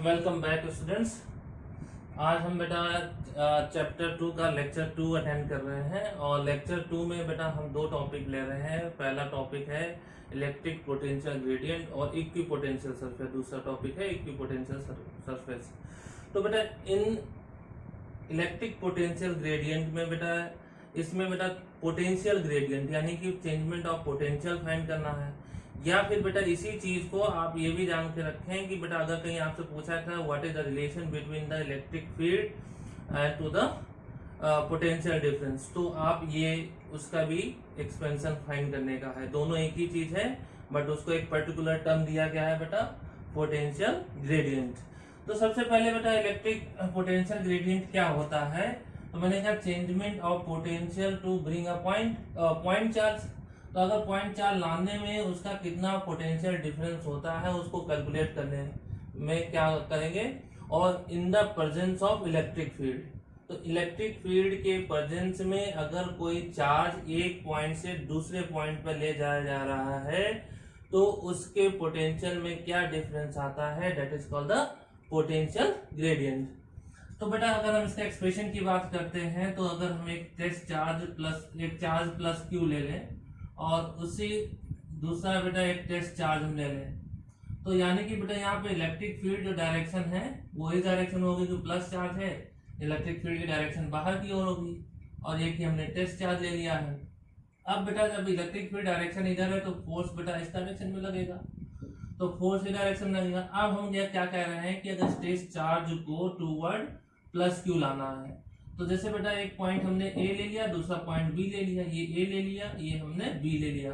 Welcome back students. आज हम बेटा चैप्टर 2 का लेक्चर 2 अटेंड कर रहे हैं और लेक्चर 2 में बेटा हम दो टॉपिक ले रहे हैं। पहला टॉपिक है इलेक्ट्रिक पोटेंशियल ग्रेडियंट और इक्विपोटेंशियल सरफेस। दूसरा टॉपिक है इक्विपोटेंशियल सरफेस। तो बेटा इन इलेक्ट्रिक पोटेंशियल ग्रेडियंट में बेटा इसमें बेटा पोटेंशियल ग्रेडियंट यानी कि चेंजमेंट ऑफ पोटेंशियल फाइंड करना है, या फिर बेटा इसी चीज को आप ये भी जान के रखें कि बेटा अगर कहीं आपसे पूछा था what is the relation between the electric field and to the potential difference, तो आप ये उसका भी एक्सपेंशन फाइंड करने का है। दोनों एक ही चीज है बट उसको एक पर्टिकुलर टर्म दिया गया है बेटा पोटेंशियल ग्रेडियंट। तो सबसे पहले बेटा इलेक्ट्रिक पोटेंशियल ग्रेडियंट क्या होता है, तो मैंने कहा changement of potential to bring a point charge. तो अगर पॉइंट चार्ज लाने में उसका कितना पोटेंशियल डिफरेंस होता है उसको कैलकुलेट करने में क्या करेंगे, और in the presence of electric field. तो इलेक्ट्रिक फील्ड के प्रेजेंस में अगर कोई चार्ज एक पॉइंट से दूसरे पॉइंट पर ले जाया जा रहा है तो उसके पोटेंशियल में क्या डिफरेंस आता है, that is called the potential gradient. तो बेटा अगर हम इसका एक्सप्रेशन की बात करते हैं तो अगर हम एक टेस्ट चार्ज प्लस क्यू ले लें और उसी दूसरा बेटा एक टेस्ट चार्ज हम ले लें, तो यानी कि बेटा यहाँ पे इलेक्ट्रिक फील्ड जो डायरेक्शन है वही डायरेक्शन होगी जो प्लस चार्ज है। इलेक्ट्रिक फील्ड की डायरेक्शन बाहर की ओर होगी और ये कि हमने टेस्ट चार्ज ले लिया है। अब बेटा जब इलेक्ट्रिक फील्ड डायरेक्शन इधर है तो फोर्स बेटा इस डायरेक्शन में लगेगा, तो फोर्स इस डायरेक्शन में लगेगा। अब हम ये क्या कह रहे हैं कि अगर टेस्ट चार्ज को टूवर्ड प्लस क्यू लाना है, तो जैसे बेटा एक पॉइंट हमने ए ले लिया, दूसरा पॉइंट बी ले लिया, ये ए ले लिया, ये हमने बी ले लिया,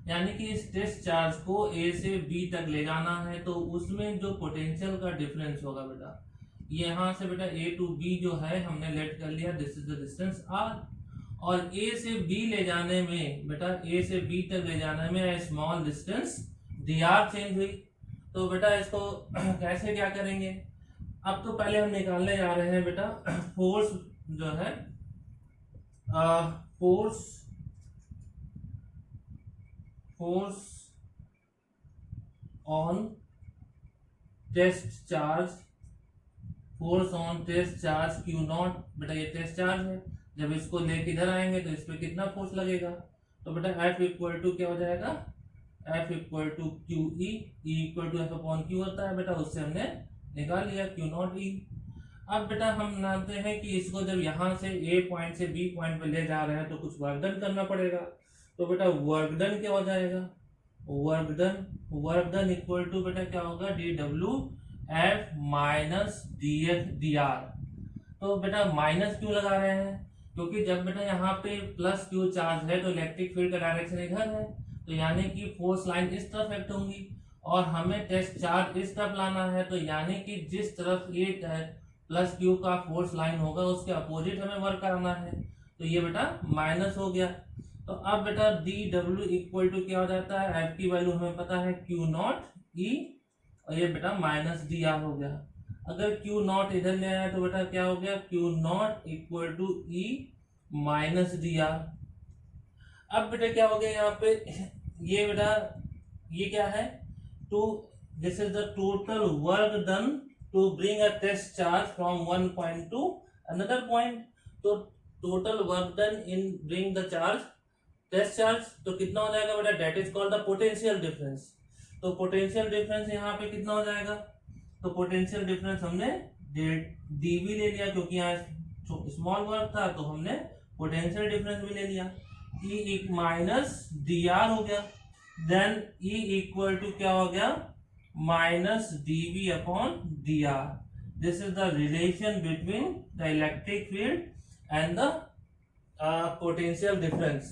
यानी कि इस टेस्ट चार्ज को ए से बी तक ले जाना है। तो उसमें जो पोटेंशियल का डिफरेंस होगा बेटा, यहाँ से बेटा ए टू बी जो है हमने लेट कर लिया, this is the distance r, और ए से बी ले जाने में बेटा ए से बी तक ले जाने में small distance D R change हुई। तो बेटा इसको कैसे क्या करेंगे, अब तो पहले हम निकालने जा रहे हैं बेटा फोर्स जो है force on test charge q naught. बेटा ये टेस्ट चार्ज है, जब इसको लेके इधर आएंगे तो इस पे कितना फोर्स लगेगा, तो बेटा F इक्वल टू क्या हो जाएगा, F equal to q E equal to F upon q होता है बेटा, उससे हमने निकाल लिया क्यू नॉट ई। अब बेटा हम जानते हैं कि इसको जब यहाँ से ए पॉइंट से बी पॉइंट पे ले जा रहे हैं तो कुछ वर्क डन करना पड़ेगा। तो बेटा वर्क डन क्या हो जाएगा, वर्क डन इक्वल टू बेटा क्या होगा, D W F minus D F D R. तो बेटा माइनस क्यों लगा रहे हैं, क्योंकि जब बेटा यहाँ पे प्लस क्यू चार्ज है तो इलेक्ट्रिक फील्ड का डायरेक्शन इधर है, तो यानी कि फोर्स लाइन इस तरफ एक्ट होंगी और हमें टेस्ट चार्ज इस तरफ लाना है, तो यानी कि जिस तरफ ये प्लस क्यू का फोर्स लाइन होगा उसके अपोजिट हमें वर्क कराना है। तो ये बेटा माइनस हो गया। तो अब बेटा डी डब्ल्यू इक्वल टू क्या हो जाता है, एफ की वैल्यू हमें पता है क्यू नॉट ई, और ये बेटा माइनस डी आर हो गया। अगर क्यू नॉट इधर ले आया तो बेटा क्या हो गया, q naught equal to E minus d r. अब बेटा क्या हो गया यहाँ पे, ये बेटा ये क्या है, to this is the total work done to bring a test charge from one point to another point। तो total work done in bring the charge test charge तो कितना हो जाएगा बेटा, that is called the potential difference। तो potential difference यहाँ पे कितना हो जाएगा, तो potential difference हमने dV ले लिया क्योंकि यहाँ स्मॉल वर्क था तो हमने potential difference भी ले लिया, E माइनस डी आर हो गया। देन E इक्वल टू क्या हो गया, minus dV upon dr। This is the relation between the electric field and the potential difference।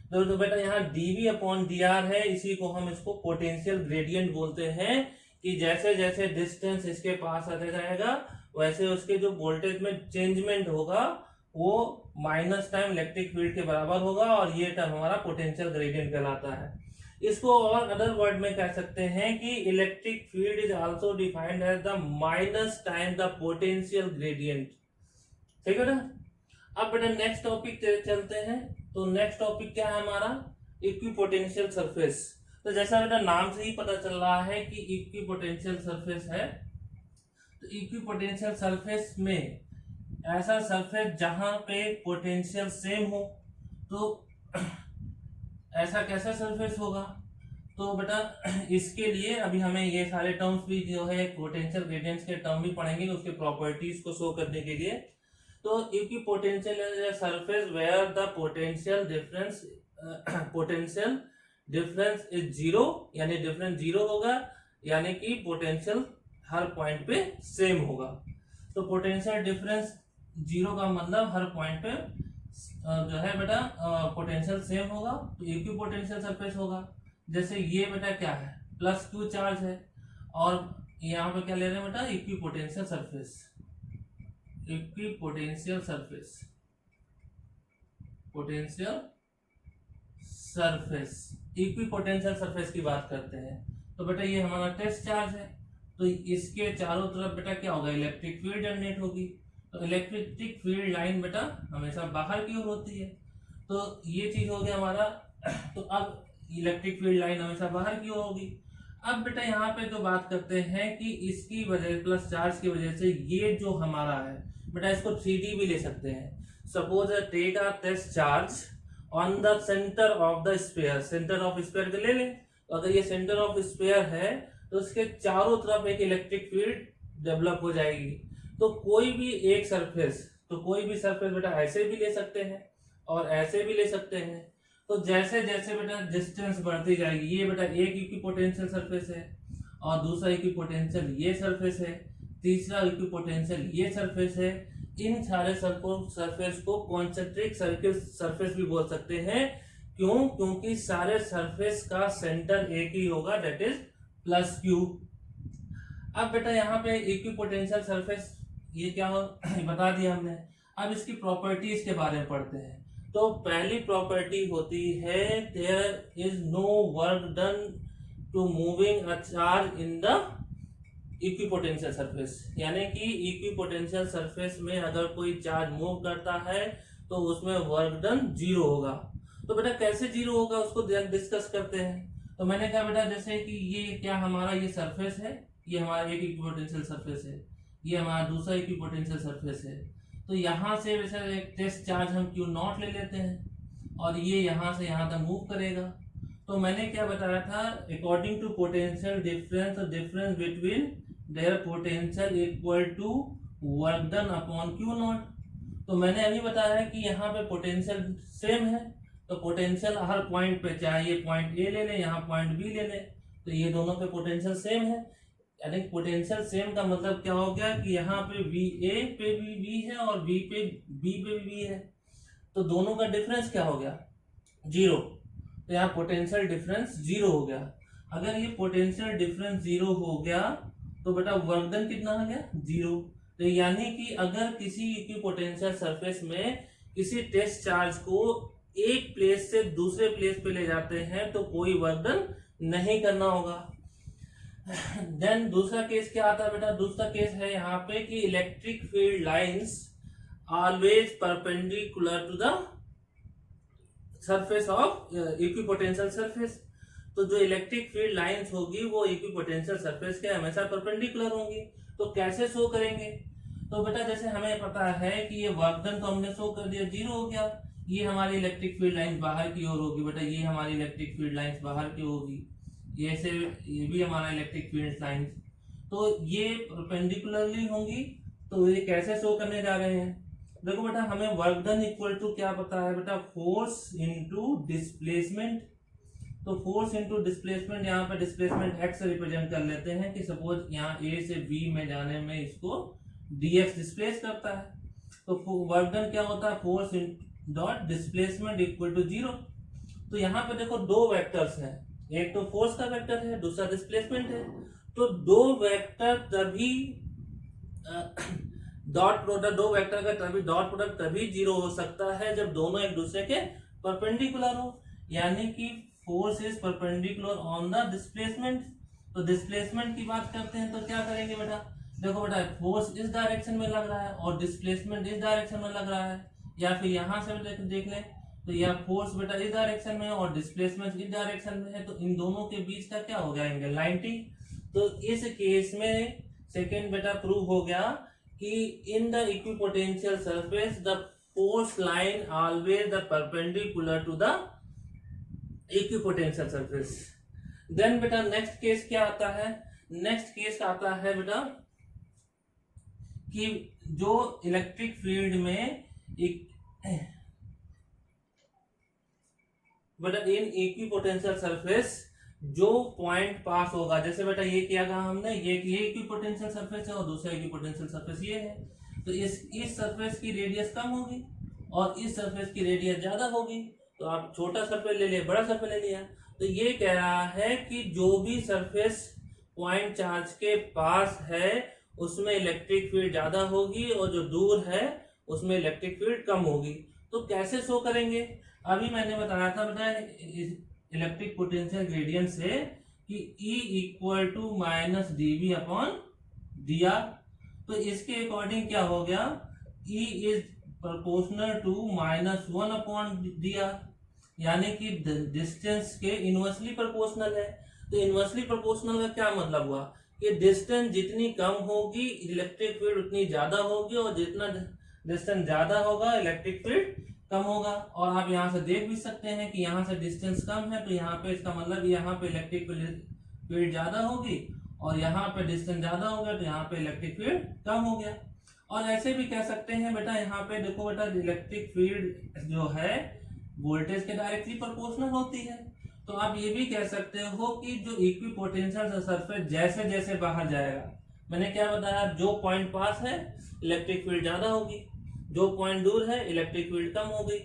तो बेटा यहाँ dV upon dr है, इसी को हम इसको पोटेंशियल ग्रेडियंट बोलते हैं कि जैसे जैसे डिस्टेंस इसके पास आते जाएगा वैसे उसके जो वोल्टेज में चेंजमेंट होगा वो माइनस टाइम इलेक्ट्रिक फील्ड के बराबर होगा, और ये टर्म हमारा पोटेंशियल ग्रेडियंट कहलाता है। इसको और अदर वर्ड में कह सकते हैं कि electric field is also defined as the minus time the potential gradient. ठीक है ना। अब बेटा नेक्स्ट टॉपिक चलते हैं। तो नेक्स्ट टॉपिक क्या है हमारा, इक्विपोटेंशियल सरफेस। तो जैसा बेटा नाम से ही पता चल रहा है कि इक्विपोटेंशियल सरफेस है, तो इक्विपोटेंशियल सरफेस में ऐसा सरफेस जहां पे पोटेंशियल सेम हो, तो ऐसा कैसा सरफेस होगा? तो बेटा इसके लिए अभी हमें ये सारे टर्म्स भी जो है पोटेंशियल ग्रेडियंट्स के टर्म भी पढ़ेंगे उसके प्रॉपर्टीज को शो करने के लिए। तो equipotential surface where the potential difference is zero, यानी डिफरेंस जीरो होगा, यानी कि पोटेंशियल हर पॉइंट पे सेम होगा। तो पोटेंशियल डिफरेंस जीरो का मतलब हर पॉइंट पे जो है बेटा पोटेंशियल सेम होगा, तो इक्विपोटेंशियल सरफेस होगा। जैसे ये बेटा क्या है, प्लस क्यू चार्ज है, और यहाँ पे क्या ले रहे हैं बेटा, equipotential surface. Equipotential surface, potential surface, equipotential surface की बात करते हैं। तो बेटा ये हमारा टेस्ट चार्ज है, तो इसके चारों तरफ बेटा क्या होगा, इलेक्ट्रिक फील्ड जनरेट होगी। तो इलेक्ट्रिक फील्ड लाइन बेटा हमेशा बाहर की ओर होती है, तो ये चीज हो गया हमारा। तो अब इलेक्ट्रिक फील्ड लाइन हमेशा बाहर की ओर होगी। अब बेटा यहाँ पे जो बात करते हैं कि इसकी वजह प्लस चार्ज की वजह से ये जो हमारा है बेटा, इसको 3D भी ले सकते हैं। Suppose take a test charge on the centre of the sphere, centre of sphere को ले लें। तो अगर ये सेंटर ऑफ स्फीयर है तो उसके चारों तरफ एक इलेक्ट्रिक फील्ड डेवलप हो जाएगी। तो कोई भी एक सरफेस, तो कोई भी सरफेस बेटा ऐसे भी ले सकते हैं और ऐसे भी ले सकते हैं। तो जैसे जैसे बेटा डिस्टेंस बढ़ती जाएगी, ये बेटा एक इक्विपोटेंशियल सरफेस है और दूसरा इक्विपोटेंशियल ये सरफेस है, तीसरा इक्विपोटेंशियल ये सरफेस है। इन सारे सरफेस को कॉन्सेंट्रिक सरफेस भी बोल सकते हैं। क्यों? क्योंकि सारे सरफेस का सेंटर एक ही होगा, दैट इज प्लस क्यू। अब बेटा यहाँ पे इक्विपोटेंशियल सरफेस ये क्या हो बता दिया हमने। अब इसकी प्रॉपर्टीज के बारे में पढ़ते हैं। तो पहली प्रॉपर्टी होती है there is no work done to moving a charge in the equipotential surface, यानी कि इक्विपोटेंशियल सरफेस में अगर कोई चार्ज मूव करता है तो उसमें वर्क डन जीरो होगा। तो बेटा कैसे जीरो होगा उसको डिस्कस करते हैं। तो मैंने कहा बेटा जैसे कि ये क्या हमारा ये सरफेस है, ये हमारा एक इक्विपोटेंशियल सरफेस है, ये हमारा दूसरा इक्विपोटेंशियल सरफेस है। तो यहाँ से वैसे एक टेस्ट चार्ज हम क्यू नॉट ले लेते हैं और ये यहाँ से यहाँ तक मूव करेगा। तो मैंने क्या बताया था, according to potential difference, difference between their potential equal to work done upon q naught. तो मैंने अभी बताया कि यहाँ पे पोटेंशियल सेम है, तो पोटेंशियल हर पॉइंट पे, चाहे ये पॉइंट ए ले लें यहाँ पॉइंट बी ले लें, तो ये दोनों पे पोटेंशियल सेम है। यानी पोटेंशियल सेम का मतलब क्या हो गया कि यहाँ पे वी ए पे भी वी है और वी पे बी पे भी वी है, तो दोनों का डिफरेंस क्या हो गया, जीरो। तो यहाँ पोटेंशियल डिफरेंस जीरो हो गया। अगर ये पोटेंशियल डिफरेंस जीरो हो गया तो बेटा वर्क डन कितना आ गया, जीरो। तो यानी कि अगर किसी इक्विपोटेंशियल सरफेस में किसी टेस्ट चार्ज को एक प्लेस से दूसरे प्लेस पे ले जाते हैं तो कोई वर्क डन नहीं करना होगा। देन दूसरा केस क्या आता है बेटा, दूसरा केस है यहाँ पे कि electric field lines always perpendicular to the surface of equipotential surface. तो जो इलेक्ट्रिक फील्ड लाइंस होगी वो इक्विपोटेंशियल सरफेस के हमेशा परपेंडिकुलर होंगी। तो कैसे शो करेंगे, तो बेटा जैसे हमें पता है कि ये वर्क डन तो हमने शो कर दिया, जीरो हो गया। ये हमारी इलेक्ट्रिक फील्ड लाइंस बाहर की ओर होगी बेटा, ये हमारी इलेक्ट्रिक फील्ड लाइंस बाहर की होगी, ये से ये भी हमारा इलेक्ट्रिक फील्ड लाइंस, तो ये परपेंडिकुलरली होंगी। तो ये कैसे शो करने जा रहे हैं, देखो बेटा हमें वर्क डन इक्वल टू क्या पता है बेटा, फोर्स इनटू डिस्प्लेसमेंट। तो फोर्स इनटू डिस्प्लेसमेंट, यहाँ पे डिस्प्लेसमेंट एक्स रिप्रेजेंट कर लेते हैं कि सपोज यहाँ ए से बी में जाने में इसको dx डिस्प्लेस करता है। तो वर्क डन क्या होता है, force dot displacement equal to zero. तो यहाँ पे देखो दो वेक्टर्स हैं, एक तो फोर्स का वेक्टर है, दूसरा डिस्प्लेसमेंट है। तो दो वेक्टर तभी डॉट प्रोडक्ट, दो वेक्टर का तभी डॉट प्रोडक्ट तभी जीरो हो सकता है जब दोनों एक दूसरे के परपेंडिकुलर हो, यानी कि force is perpendicular on the displacement. तो डिस्प्लेसमेंट की बात करते हैं तो क्या करेंगे बेटा, देखो बेटा फोर्स इस डायरेक्शन में लग रहा है और डिस्प्लेसमेंट इस डायरेक्शन में लग रहा है, या फिर यहां से देख लें तो यह फोर्स बेटा इस डायरेक्शन में है और डिस्प्लेसमेंट इस डायरेक्शन में है, तो इन दोनों के बीच का क्या हो गया एंगल 90। तो इस केस में सेकेंड बेटा प्रूव हो गया कि in the equipotential surface the force line always the perpendicular to the equipotential surface. Then बेटा नेक्स्ट केस क्या आता है, नेक्स्ट केस आता है बेटा कि जो इलेक्ट्रिक फील्ड में बेटा इन इक्विपोटेंशियल सरफेस जो पॉइंट पास होगा, जैसे बेटा ये किया गया हमने, ये इक्विपोटेंशियल सरफेस है और दूसरा इक्विपोटेंशियल सरफेस ये है, तो इस सरफेस की रेडियस कम होगी और इस सरफेस की रेडियस ज्यादा होगी। तो आप छोटा सरफेस ले लिया, बड़ा सरफेस ले लिया, तो ये कह रहा है कि जो भी सरफेस पॉइंट चार्ज के पास है उसमें इलेक्ट्रिक फील्ड ज्यादा होगी और जो दूर है उसमें इलेक्ट्रिक फील्ड कम होगी। तो कैसे शो करेंगे, अभी मैंने बताया था बेटा इलेक्ट्रिक पोटेंशियल ग्रेडियंट से कि E equal to minus dV upon dr। तो इसके अकॉर्डिंग क्या हो गया, E is proportional to minus 1 upon dr, यानी कि डिस्टेंस के इनवर्सली प्रोपोर्शनल है। तो इनवर्सली प्रोपोर्शनल का क्या मतलब हुआ कि डिस्टेंस जितनी कम होगी इलेक्ट्रिक फील्ड उतनी ज्यादा होगी और जितना डिस्टेंस ज्यादा होगा इलेक्ट्रिक फील्ड कम होगा। और आप यहाँ से देख भी सकते हैं कि यहाँ से डिस्टेंस कम है तो यहाँ पे इसका मतलब यहाँ पे इलेक्ट्रिक फील्ड ज्यादा होगी और यहाँ पे डिस्टेंस ज्यादा हो गया तो यहाँ पे इलेक्ट्रिक फील्ड कम हो गया। और ऐसे भी कह सकते हैं बेटा, यहाँ पे देखो बेटा इलेक्ट्रिक फील्ड जो है वोल्टेज के डायरेक्टली प्रोपोर्शनल होती है। तो आप ये भी कह सकते हो कि जो इक्विपोटेंशियल सरफेस जैसे जैसे बाहर जाएगा, मैंने क्या बताया, जो पॉइंट पास है इलेक्ट्रिक फील्ड ज्यादा होगी, जो पॉइंट दूर है इलेक्ट्रिक फील्ड कम होगी।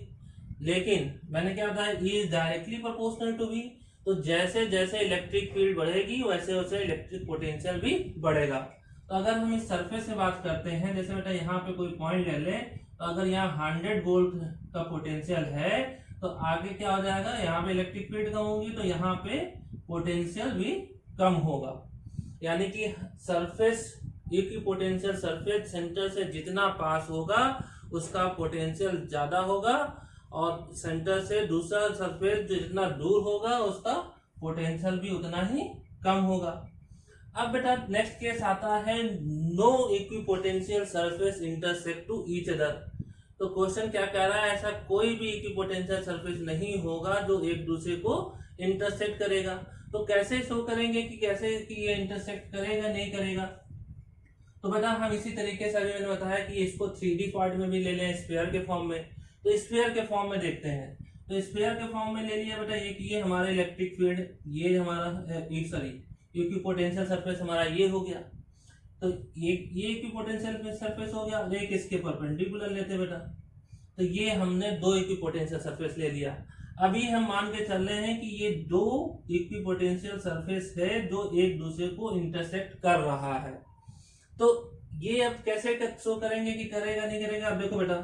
लेकिन मैंने क्या बताया, ये is directly proportional to V, तो जैसे जैसे इलेक्ट्रिक फील्ड बढ़ेगी वैसे वैसे इलेक्ट्रिक पोटेंशियल भी बढ़ेगा। तो अगर हम इस सरफेस से बात करते हैं, जैसे बेटा यहाँ पे कोई पॉइंट ले लें, तो अगर यहाँ 100 वोल्ट का पोटेंशियल है तो आगे क्या हो जाएगा, यहाँ पे इलेक्ट्रिक फील्ड कम होगी तो यहाँ पे पोटेंशियल भी कम होगा। यानी कि सरफेस इक्विपोटेंशियल सरफेस सेंटर से जितना पास होगा उसका पोटेंशियल ज्यादा होगा और सेंटर से दूसरा सरफेस जो जितना दूर होगा उसका पोटेंशियल भी उतना ही कम होगा। अब बेटा नेक्स्ट केस आता है, no equipotential surface intersect to each other. तो क्वेश्चन क्या कह रहा है, ऐसा कोई भी इक्विपोटेंशियल सरफेस नहीं होगा जो एक दूसरे को इंटरसेक्ट करेगा। तो कैसे शो करेंगे कि कैसे कि ये इंटरसेक्ट करेगा नहीं करेगा। तो बेटा हम इसी तरीके से अभी मैंने बताया कि इसको 3D पार्ट में भी ले लें, स्फीयर के फॉर्म में। तो स्फीयर के फॉर्म में देखते हैं, तो स्फीयर के फॉर्म में ले लिया बेटा, ये हमारा इलेक्ट्रिक फील्ड, ये हमारा इक्विपोटेंशियल सरफेस हमारा ये हो गया। तो ये इक्विपोटेंशियल सरफेस हो गया और एक इसके परपेंडिकुलर लेते बेटा, तो ये हमने दो इक्विपोटेंशियल सरफेस ले लिया। अभी हम मान के चल रहे हैं कि ये दो इक्विपोटेंशियल सरफेस है जो एक दूसरे को इंटरसेक्ट कर रहा है। तो ये अब कैसे शो करेंगे कि करेगा नहीं करेगा। अब देखो बेटा,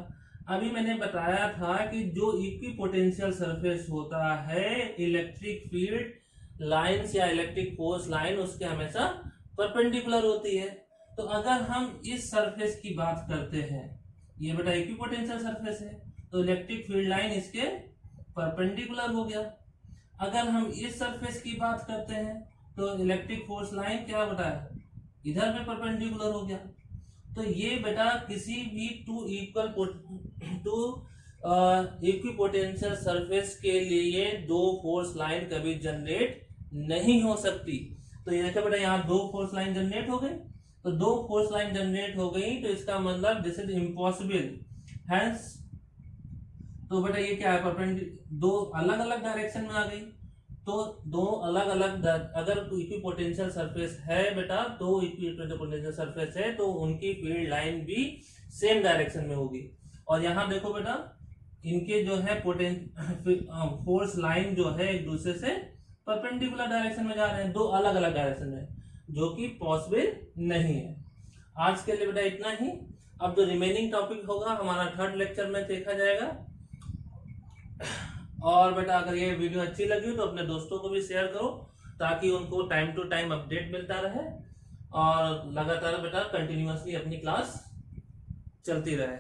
अभी मैंने बताया था कि जो इक्विपोटेंशियल सरफेस होता है इलेक्ट्रिक फील्ड लाइंस या इलेक्ट्रिक फोर्स लाइन उसके हमेशा परपेंडिकुलर होती है। तो अगर हम इस सरफेस की बात करते हैं, ये बेटा इक्विपोटेंशियल सरफेस है तो इलेक्ट्रिक फील्ड लाइन इसके परपेंडिकुलर हो गया। अगर हम इस सरफेस की बात करते हैं तो इलेक्ट्रिक फोर्स लाइन क्या बताया, इधर में परपेंडिकुलर हो गया। तो ये बेटा किसी भी टू इक्विपोटेंशियल सरफेस के लिए दो फोर्स लाइन कभी जनरेट नहीं हो सकती। तो ये देखो बेटा, यहाँ दो फोर्स लाइन जनरेट हो गई, तो दो फोर्स लाइन जनरेट हो गई तो इसका मतलब दिस इज इम्पॉसिबल। हैंस तो बेटा ये क्या है, परपेंडिकुलर दो अलग अलग डायरेक्शन में आ गई। तो दो अलग अलग अगर इक्विपोटेंशियल सरफेस है बेटा, दो इक्विपोटेंशियल सरफेस है तो उनकी फील्ड लाइन भी सेम डायरेक्शन में होगी। और यहाँ देखो बेटा, इनके जो है फोर्स लाइन जो है एक दूसरे से परपेंडिकुलर डायरेक्शन में जा रहे हैं, दो अलग अलग डायरेक्शन में, जो कि पॉसिबल नहीं है। आज के लिए बेटा इतना ही। अब जो रिमेनिंग टॉपिक होगा हमारा थर्ड लेक्चर में देखा जाएगा। और बेटा अगर ये वीडियो अच्छी लगी तो अपने दोस्तों को भी शेयर करो ताकि उनको टाइम टू टाइम अपडेट मिलता रहे और लगातार बेटा कंटिन्यूअसली अपनी क्लास चलती रहे।